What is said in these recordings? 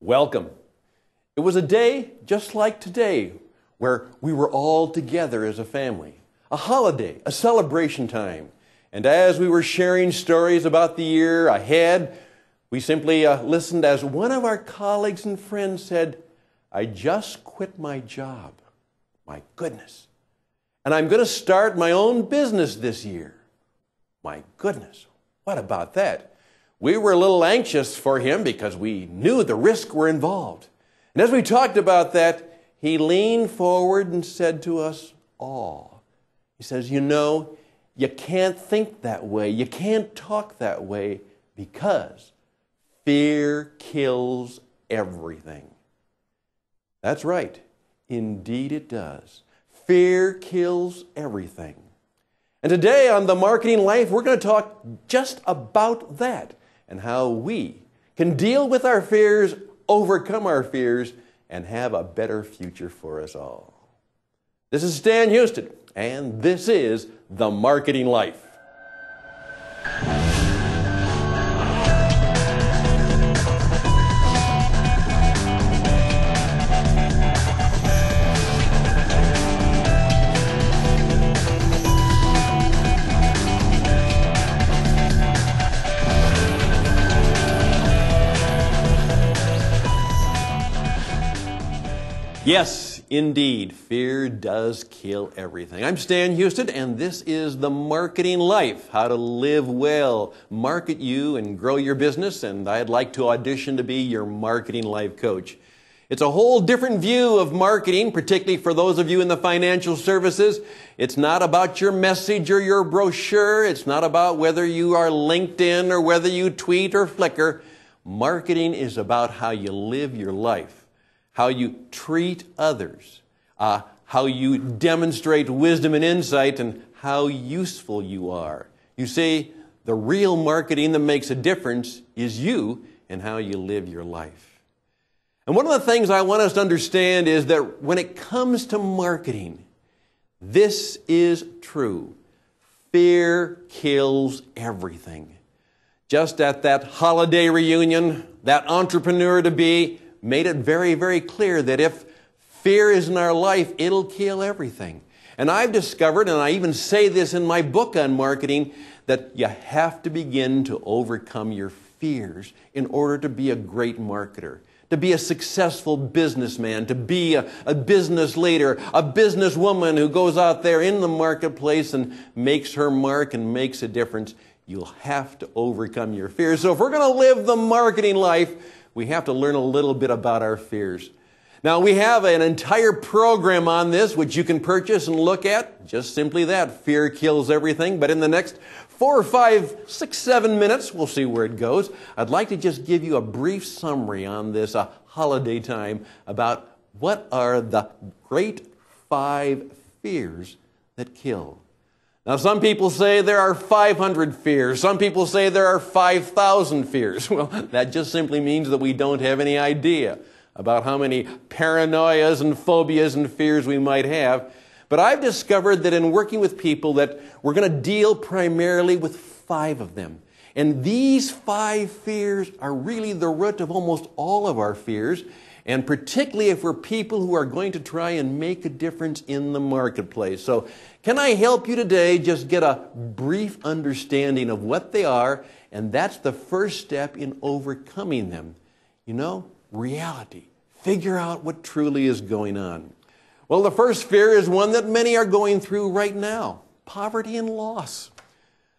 Welcome. It was a day just like today where we were all together as a family. A holiday, a celebration time. And as we were sharing stories about the year ahead, we simply listened as one of our colleagues and friends said, "I just quit my job. My goodness. And I'm going to start my own business this year." My goodness, what about that? We were a little anxious for him because we knew the risks were involved. And as we talked about that, he leaned forward and said to us all, he says, "You know, you can't think that way. You can't talk that way because fear kills everything." That's right. Indeed it does. Fear kills everything. And today on The Marketing Life, we're going to talk just about that and how we can deal with our fears, overcome our fears, and have a better future for us all. This is Stan Hustad, and this is The Marketing Life. Yes, indeed, fear does kill everything. I'm Stan Hustad, and this is The Marketing Life, how to live well, market you, and grow your business, and I'd like to audition to be your Marketing Life coach. It's a whole different view of marketing, particularly for those of you in the financial services. It's not about your message or your brochure. It's not about whether you are LinkedIn or whether you tweet or Flickr. Marketing is about how you live your life, how you treat others, how you demonstrate wisdom and insight, and how useful you are. You see, the real marketing that makes a difference is you and how you live your life. And one of the things I want us to understand is that when it comes to marketing, this is true. Fear kills everything. Just at that holiday reunion, that entrepreneur-to-be made it very, very clear that if fear is in our life, it'll kill everything. And I've discovered, and I even say this in my book on marketing, that you have to begin to overcome your fears in order to be a great marketer, to be a successful businessman, to be a business leader, a businesswoman who goes out there in the marketplace and makes her mark and makes a difference. You'll have to overcome your fears. So if we're going to live the marketing life, we have to learn a little bit about our fears. Now, we have an entire program on this, which you can purchase and look at. Just simply that, fear kills everything. But in the next 4, 5, 6, 7 minutes, we'll see where it goes. I'd like to just give you a brief summary on this holiday time about what are the great 5 fears that kill. Now, some people say there are 500 fears. Some people say there are 5,000 fears. Well, that just simply means that we don't have any idea about how many paranoias and phobias and fears we might have. But I've discovered that in working with people that we're going to deal primarily with 5 of them. And these 5 fears are really the root of almost all of our fears, and particularly if we're people who are going to try and make a difference in the marketplace. So can I help you today just get a brief understanding of what they are? And that's the first step in overcoming them. You know, reality. Figure out what truly is going on. Well, the first fear is one that many are going through right now. Poverty and loss.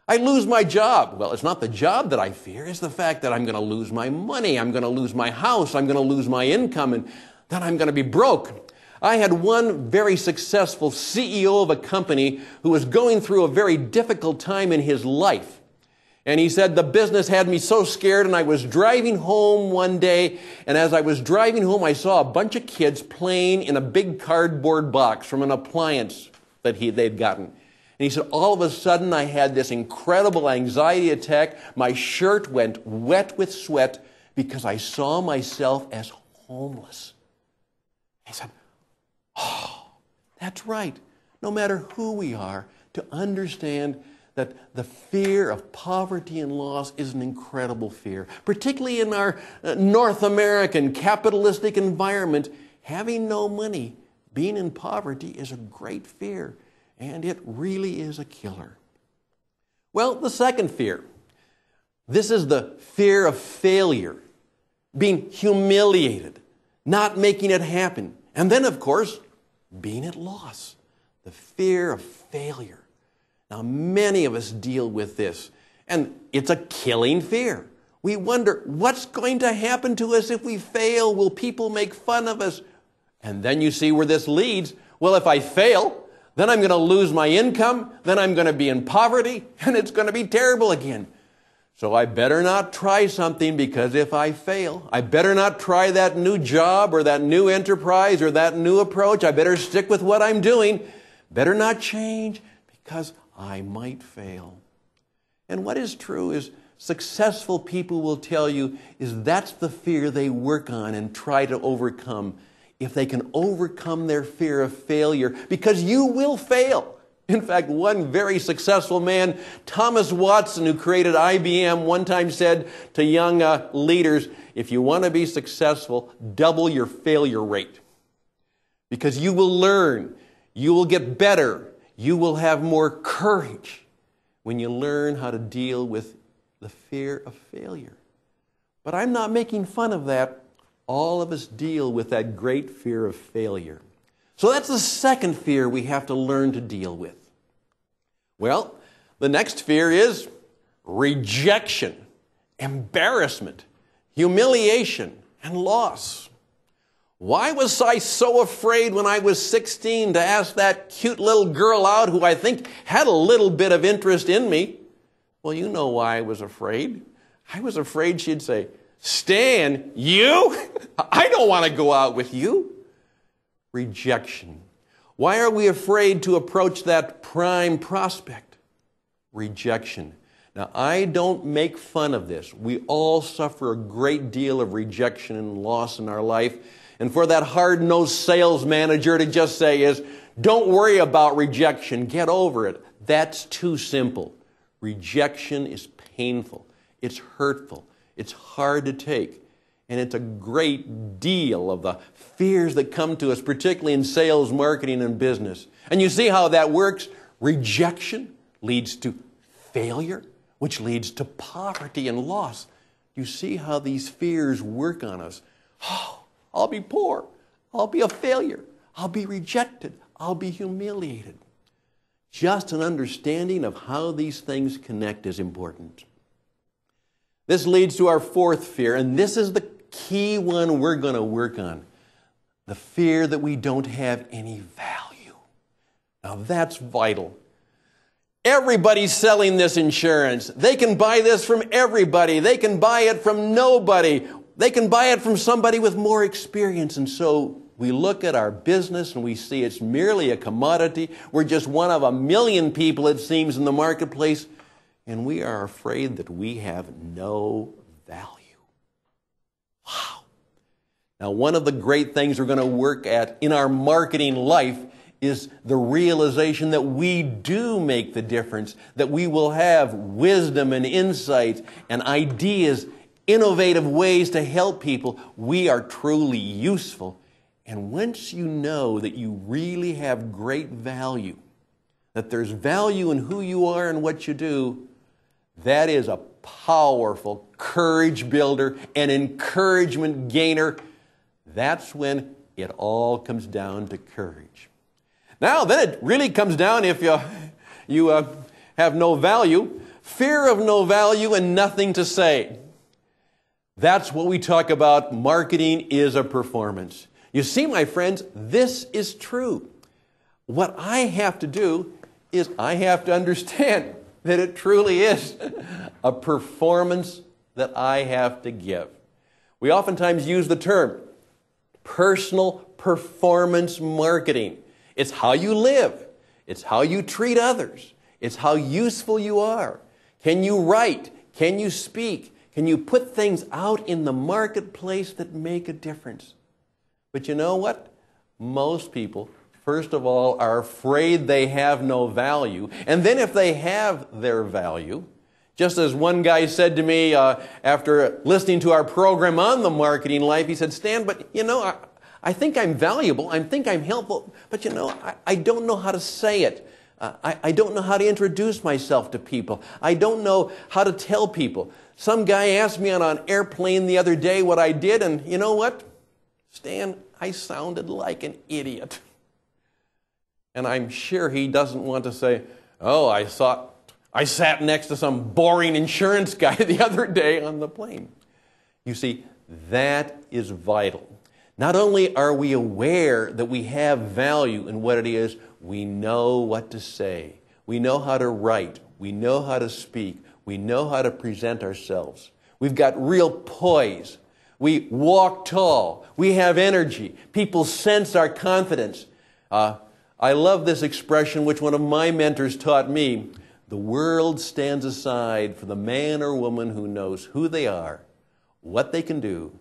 I lose my job. Well, it's not the job that I fear. It's the fact that I'm going to lose my money. I'm going to lose my house. I'm going to lose my income, and then I'm going to be broke. I had one very successful CEO of a company who was going through a very difficult time in his life. And he said, the business had me so scared, and I was driving home one day, and as I was driving home, I saw a bunch of kids playing in a big cardboard box from an appliance that they'd gotten. And he said, all of a sudden, I had this incredible anxiety attack. My shirt went wet with sweat because I saw myself as homeless. He said, oh, that's right. No matter who we are, to understand that the fear of poverty and loss is an incredible fear. Particularly in our North American capitalistic environment, having no money, being in poverty is a great fear, and it really is a killer. Well, the second fear, this is the fear of failure, being humiliated, not making it happen, and then, of course, being at loss, the fear of failure. Now, many of us deal with this, and it's a killing fear. We wonder, what's going to happen to us if we fail? Will people make fun of us? And then you see where this leads. Well, if I fail, then I'm going to lose my income, then I'm going to be in poverty, and it's going to be terrible again. So I better not try something, because if I fail, I better not try that new job or that new enterprise or that new approach. I better stick with what I'm doing. Better not change, because I might fail. And what is true is successful people will tell you is that's the fear they work on and try to overcome. If they can overcome their fear of failure, because you will fail. In fact, one very successful man, Thomas Watson, who created IBM, one time said to young leaders, if you want to be successful, double your failure rate. Because you will learn, you will get better, you will have more courage when you learn how to deal with the fear of failure. But I'm not making fun of that. All of us deal with that great fear of failure. So that's the second fear we have to learn to deal with. Well, the next fear is rejection, embarrassment, humiliation, and loss. Why was I so afraid when I was 16 to ask that cute little girl out who I think had a little bit of interest in me? Well, you know why I was afraid. I was afraid she'd say, Stan, you? I don't want to go out with you. Rejection. Why are we afraid to approach that prime prospect? Rejection. Now, I don't make fun of this. We all suffer a great deal of rejection and loss in our life. And for that hard-nosed sales manager to just say is, don't worry about rejection, get over it. That's too simple. Rejection is painful. It's hurtful. It's hard to take. And it's a great deal of the fears that come to us, particularly in sales, marketing, and business. And you see how that works. Rejection leads to failure, which leads to poverty and loss. You see how these fears work on us. Oh, I'll be poor. I'll be a failure. I'll be rejected. I'll be humiliated. Just an understanding of how these things connect is important. This leads to our fourth fear, and this is the key one we're going to work on. The fear that we don't have any value. Now that's vital. Everybody's selling this insurance. They can buy this from everybody. They can buy it from nobody. They can buy it from somebody with more experience. And so we look at our business and we see it's merely a commodity. We're just one of a million people, it seems, in the marketplace. And we are afraid that we have no value. Wow. Now, one of the great things we're going to work at in our marketing life is the realization that we do make the difference, that we will have wisdom and insights and ideas, innovative ways to help people. We are truly useful. And once you know that you really have great value, that there's value in who you are and what you do, that is a powerful courage builder and encouragement gainer. That's when it all comes down to courage. Now, then it really comes down, if you have no value, fear of no value and nothing to say. That's what we talk about. Marketing is a performance. You see, my friends, this is true. What I have to do is I have to understand that it truly is a performance that I have to give. We oftentimes use the term personal performance marketing. It's how you live. It's how you treat others. It's how useful you are. Can you write? Can you speak? Can you put things out in the marketplace that make a difference? But you know what? Most people first of all, are afraid they have no value. And then if they have their value, just as one guy said to me after listening to our program on the marketing life, he said, Stan, but you know, I think I'm valuable, I think I'm helpful, but you know, I don't know how to say it. I don't know how to introduce myself to people. I don't know how to tell people. Some guy asked me on an airplane the other day what I did, and you know what? Stan, I sounded like an idiot. And I'm sure he doesn't want to say, oh, I sat next to some boring insurance guy the other day on the plane. You see, that is vital. Not only are we aware that we have value in what it is, we know what to say. We know how to write. We know how to speak. We know how to present ourselves. We've got real poise. We walk tall. We have energy. People sense our confidence. I love this expression, which one of my mentors taught me. The world stands aside for the man or woman who knows who they are, what they can do,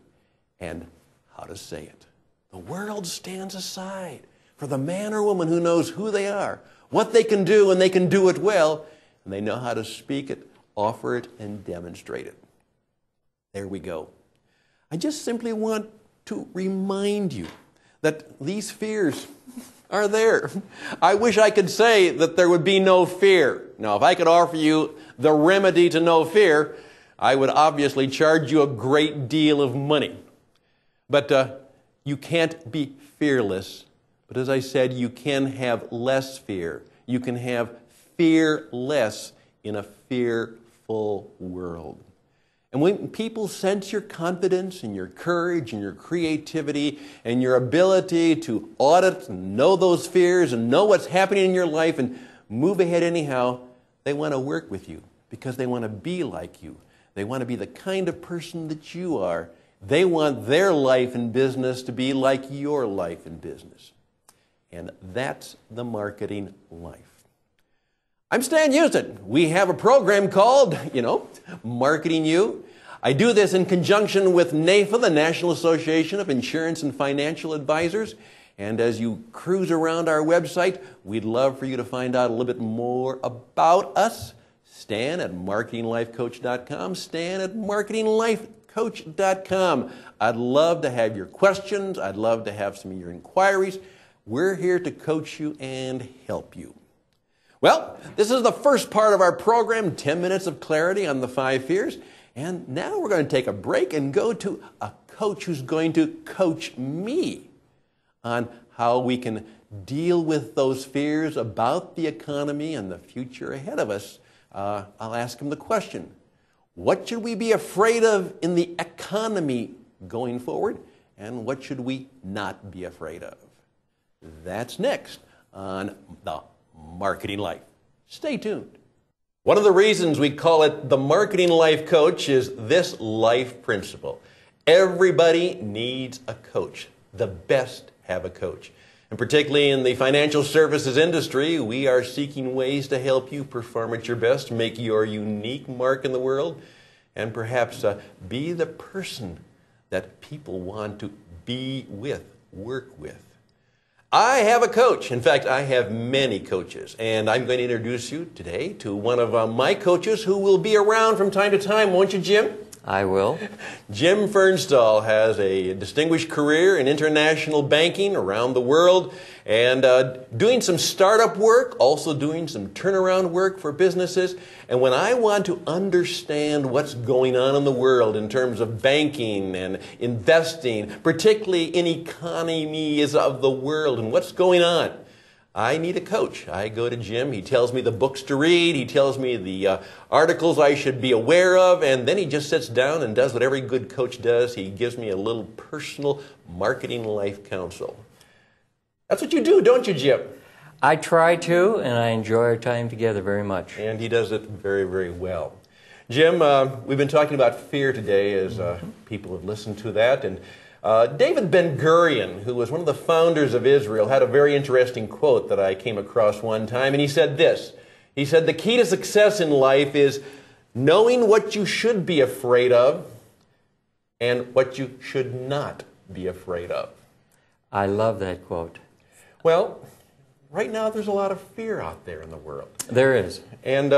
and how to say it. The world stands aside for the man or woman who knows who they are, what they can do, and they can do it well, and they know how to speak it, offer it, and demonstrate it. There we go. I just simply want to remind you that these fears are there. I wish I could say that there would be no fear. Now, if I could offer you the remedy to no fear, I would obviously charge you a great deal of money. But you can't be fearless. But as I said, you can have less fear. You can have fear less in a fearful world. And when people sense your confidence and your courage and your creativity and your ability to audit and know those fears and know what's happening in your life and move ahead anyhow, they want to work with you because they want to be like you. They want to be the kind of person that you are. They want their life and business to be like your life and business. And that's the marketing life. I'm Stan Hustad. We have a program called, Marketing You. I do this in conjunction with NAIFA, the National Association of Insurance and Financial Advisors. And as you cruise around our website, we'd love for you to find out a little bit more about us. Stan at marketinglifecoach.com. Stan at marketinglifecoach.com. I'd love to have your questions. I'd love to have some of your inquiries. We're here to coach you and help you. Well, this is the first part of our program, 10 minutes of clarity on the 5 fears. And now we're going to take a break and go to a coach who's going to coach me on how we can deal with those fears about the economy and the future ahead of us. I'll ask him the question, what should we be afraid of in the economy going forward? And what should we not be afraid of? That's next on The Marketing Life. Stay tuned. One of the reasons we call it the Marketing Life Coach is this life principle. Everybody needs a coach. The best have a coach. And particularly in the financial services industry, we are seeking ways to help you perform at your best, make your unique mark in the world, and perhaps be the person that people want to be with, work with. I have a coach. In fact, I have many coaches, and I'm going to introduce you today to one of my coaches who will be around from time to time, won't you, Jim? I will. Jim Fernstall has a distinguished career in international banking around the world and doing some startup work, also doing some turnaround work for businesses. And when I want to understand what's going on in the world in terms of banking and investing, particularly in economies of the world and what's going on, I need a coach. I go to Jim. He tells me the books to read. He tells me the articles I should be aware of. And then he just sits down and does what every good coach does. He gives me a little personal marketing life counsel. That's what you do, don't you, Jim? I try to, and I enjoy our time together very much. And he does it very, very well. Jim, we've been talking about fear today as people have listened to that. And David Ben-Gurion, who was one of the founders of Israel, had a very interesting quote that I came across one time, and he said this. He said, the key to success in life is knowing what you should be afraid of and what you should not be afraid of. I love that quote. Well, right now there's a lot of fear out there in the world. There is. And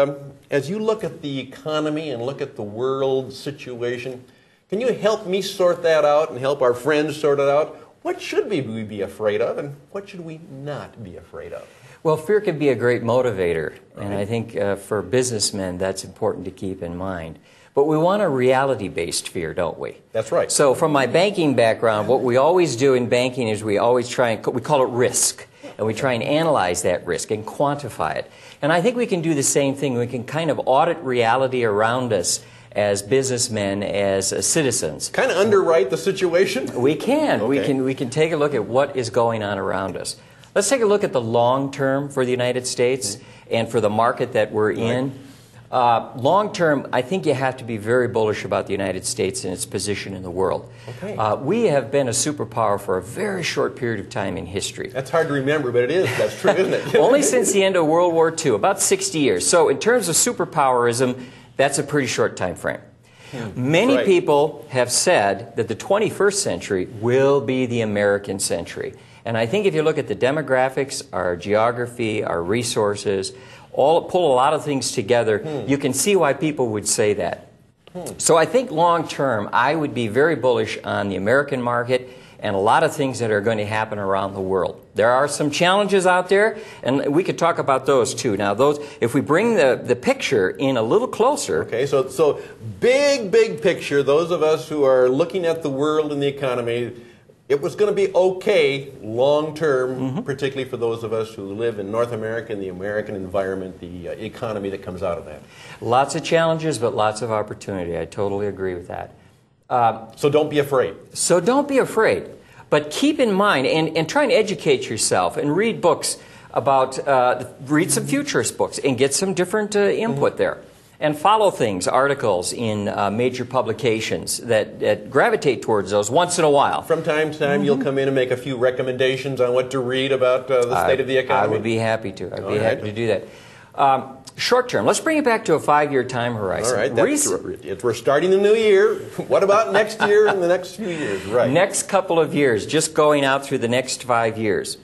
as you look at the economy and look at the world situation, can you help me sort that out and help our friends sort it out? What should we be afraid of, and what should we not be afraid of? Well, fear can be a great motivator, and Right. I think for businessmen that's important to keep in mind. But we want a reality-based fear, don't we? That's right. So from my banking background, what we always do in banking is we always try and, we call it risk, and we try and analyze that risk and quantify it. And I think we can do the same thing. We can kind of audit reality around us as businessmen, as citizens. Kind of underwrite the situation? We can. Okay. We can take a look at what is going on around us. Let's take a look at the long term for the United States and for the market that we're in. Long term, I think you have to be very bullish about the United States and its position in the world. Okay. We have been a superpower for a very short period of time in history. That's hard to remember, but it is. That's true, isn't it? Only since the end of World War II, about 60 years. So in terms of superpowerism, that's a pretty short time frame. Many Right. people have said that the 21st century will be the American century. And I think if you look at the demographics, our geography, our resources, pull a lot of things together, you can see why people would say that. So I think long term, I would be very bullish on the American market and a lot of things that are going to happen around the world. There are some challenges out there, and we could talk about those too. Now, those, if we bring the picture in a little closer. Okay, so big picture, those of us who are looking at the world and the economy, it was going to be okay long term, particularly for those of us who live in North America and the American environment, the economy that comes out of that. Lots of challenges, but lots of opportunity. I totally agree with that. So don't be afraid. So don't be afraid, but keep in mind and try and educate yourself and read books about, read some futurist books and get some different input there. And follow things, articles in major publications that gravitate towards those once in a while. From time to time, you'll come in and make a few recommendations on what to read about the state of the economy. I would be happy to. I'd be happy to do that. Short term, let's bring it back to a 5-year time horizon. All right, we're starting the new year. What about next year and the next few years? Right. Next couple of years, just going out through the next 5 years.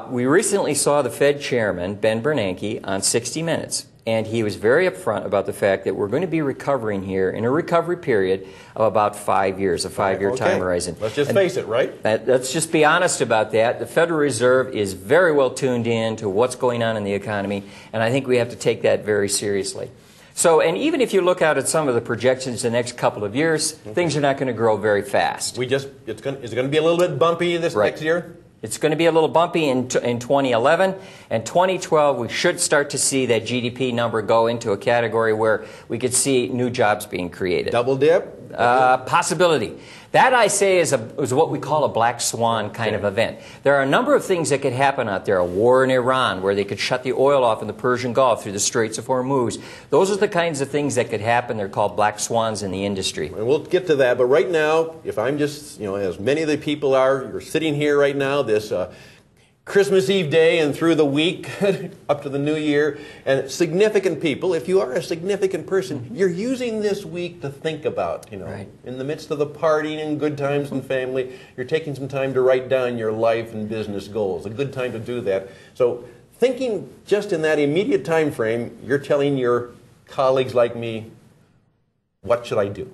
We recently saw the Fed chairman, Ben Bernanke, on 60 Minutes. And he was very upfront about the fact that we're going to be recovering here in a recovery period of about 5 years, a 5-year time horizon. Let's just face it, right? Let's just be honest about that. The Federal Reserve is very well tuned in to what's going on in the economy, and I think we have to take that very seriously. So, and even if you look out at some of the projections the next couple of years, things are not going to grow very fast. Is it going to be a little bit bumpy this next year? It's going to be a little bumpy in 2011, and 2012 we should start to see that GDP number go into a category where we could see new jobs being created. Double dip? Possibility. That, I say, is what we call a black swan kind of event. There are a number of things that could happen out there. A war in Iran, where they could shut the oil off in the Persian Gulf through the Straits of Hormuz. Those are the kinds of things that could happen. They're called black swans in the industry. And we'll get to that, but right now, if I'm just, as many of the people are, you're sitting here right now, this Christmas Eve day and through the week up to the new year, and significant people, if you are a significant person, you're using this week to think about, Right. in the midst of the partying and good times and family, you're taking some time to write down your life and business goals. A good time to do that. So thinking just in that immediate time frame, you're telling your colleagues like me, what should I do?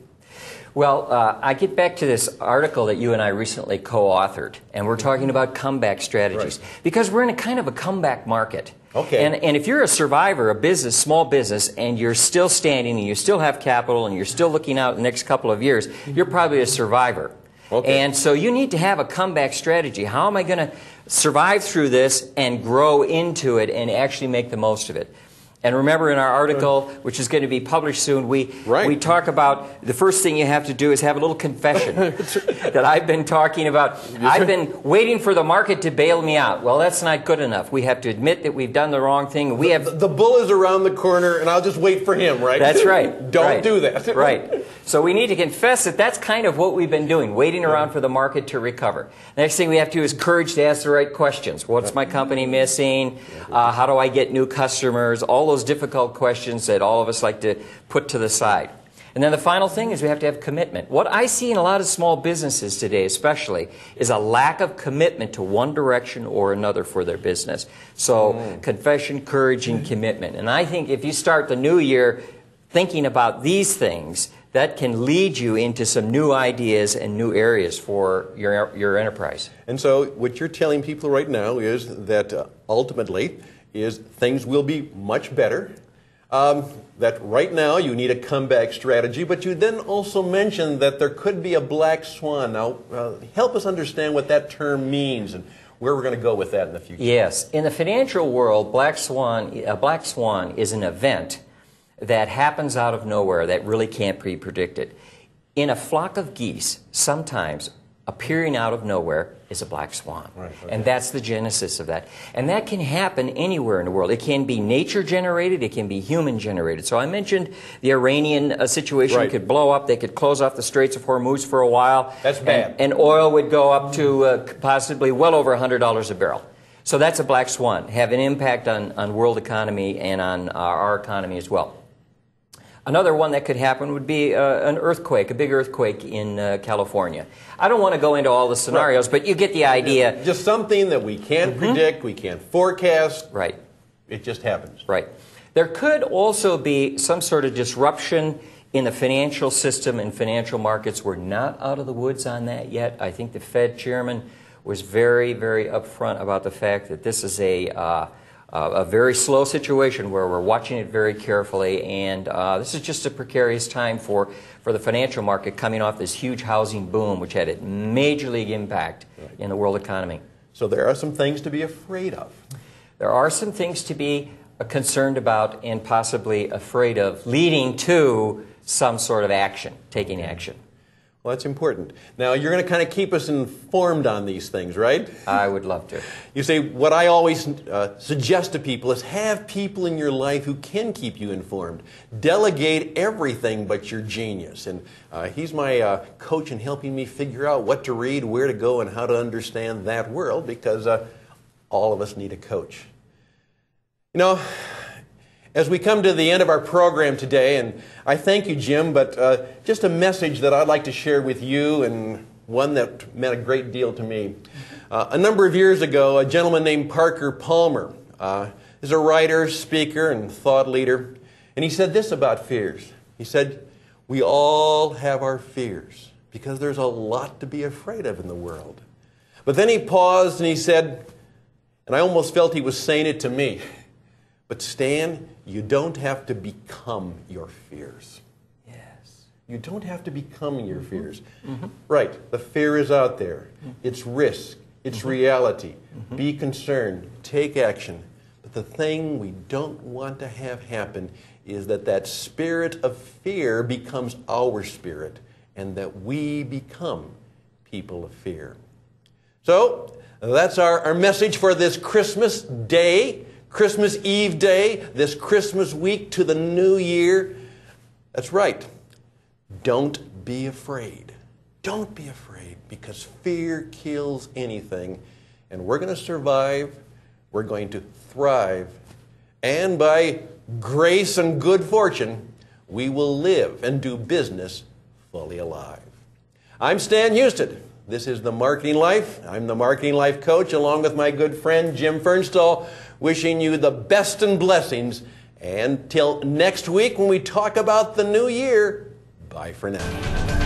Well, I get back to this article that you and I recently co-authored, and we're talking about comeback strategies. Right. Because we're in a kind of a comeback market. Okay. And if you're a survivor, a business, small business, and you're still standing, and you still have capital, and you're still looking out the next couple of years, you're probably a survivor. Okay. And so you need to have a comeback strategy. How am I going to survive through this and grow into it and actually make the most of it? And remember, in our article, which is going to be published soon, we talk about the first thing you have to do is have a little confession that I've been talking about. I've been waiting for the market to bail me out. Well, that's not good enough. We have to admit that we've done the wrong thing. The bull is around the corner, and I'll just wait for him, right? That's right. Don't do that. Right. So we need to confess that that's kind of what we've been doing, waiting around for the market to recover. The next thing we have to do is courage to ask the right questions. What's my company missing? How do I get new customers? All those difficult questions that all of us like to put to the side. And And then the final thing is we have to have commitment. What I see in a lot of small businesses today especially is a lack of commitment to one direction or another for their business. So confession, courage, and commitment. And I think if you start the new year thinking about these things, that can lead you into some new ideas and new areas for your enterprise. And so what you're telling people right now is that ultimately is things will be much better. That right now you need a comeback strategy, but you then also mentioned that there could be a black swan. Now, help us understand what that term means and where we're going to go with that in the future. Yes. In the financial world, a black swan is an event that happens out of nowhere that really can't be predicted. In a flock of geese, sometimes appearing out of nowhere is a black swan. Right, okay. And that's the genesis of that. And that can happen anywhere in the world. It can be nature generated, it can be human generated. So I mentioned the Iranian situation could blow up, they could close off the Straits of Hormuz for a while. That's bad. And oil would go up to possibly well over $100 a barrel. So that's a black swan, have an impact on world economy and on our economy as well. Another one that could happen would be an earthquake, a big earthquake in California. I don't want to go into all the scenarios, but you get the idea. Just something that we can't predict, we can't forecast. Right. It just happens. Right. There could also be some sort of disruption in the financial system and financial markets. We're not out of the woods on that yet. I think the Fed chairman was very, very upfront about the fact that this is a very slow situation where we're watching it very carefully, and this is just a precarious time for the financial market coming off this huge housing boom, which had a major league impact in the world economy. So there are some things to be afraid of. There are some things to be concerned about and possibly afraid of, leading to some sort of action, taking action. Well, that's important. Now, you're going to kind of keep us informed on these things, right? I would love to. You see, what I always suggest to people is have people in your life who can keep you informed. Delegate everything but your genius. And he's my coach in helping me figure out what to read, where to go, and how to understand that world, because all of us need a coach. You know, as we come to the end of our program today, and I thank you, Jim, but just a message that I'd like to share with you, and one that meant a great deal to me. A number of years ago, a gentleman named Parker Palmer is a writer, speaker, and thought leader, and he said this about fears. He said, "We all have our fears because there's a lot to be afraid of in the world." But then he paused and he said, and I almost felt he was saying it to me, "But Stan, you don't have to become your fears." Yes. You don't have to become your fears. Right, the fear is out there. It's risk. It's reality. Be concerned. Take action. But the thing we don't want to have happen is that spirit of fear becomes our spirit, and that we become people of fear. So, that's our message for this Christmas day. Christmas Eve day, this Christmas week to the new year. That's right. Don't be afraid. Don't be afraid, because fear kills anything. And we're going to survive. We're going to thrive. And by grace and good fortune, we will live and do business fully alive. I'm Stan Hustad. This is The Marketing Life. I'm the Marketing Life Coach, along with my good friend Jim Fernstall, wishing you the best and blessings. And till next week when we talk about the new year, bye for now.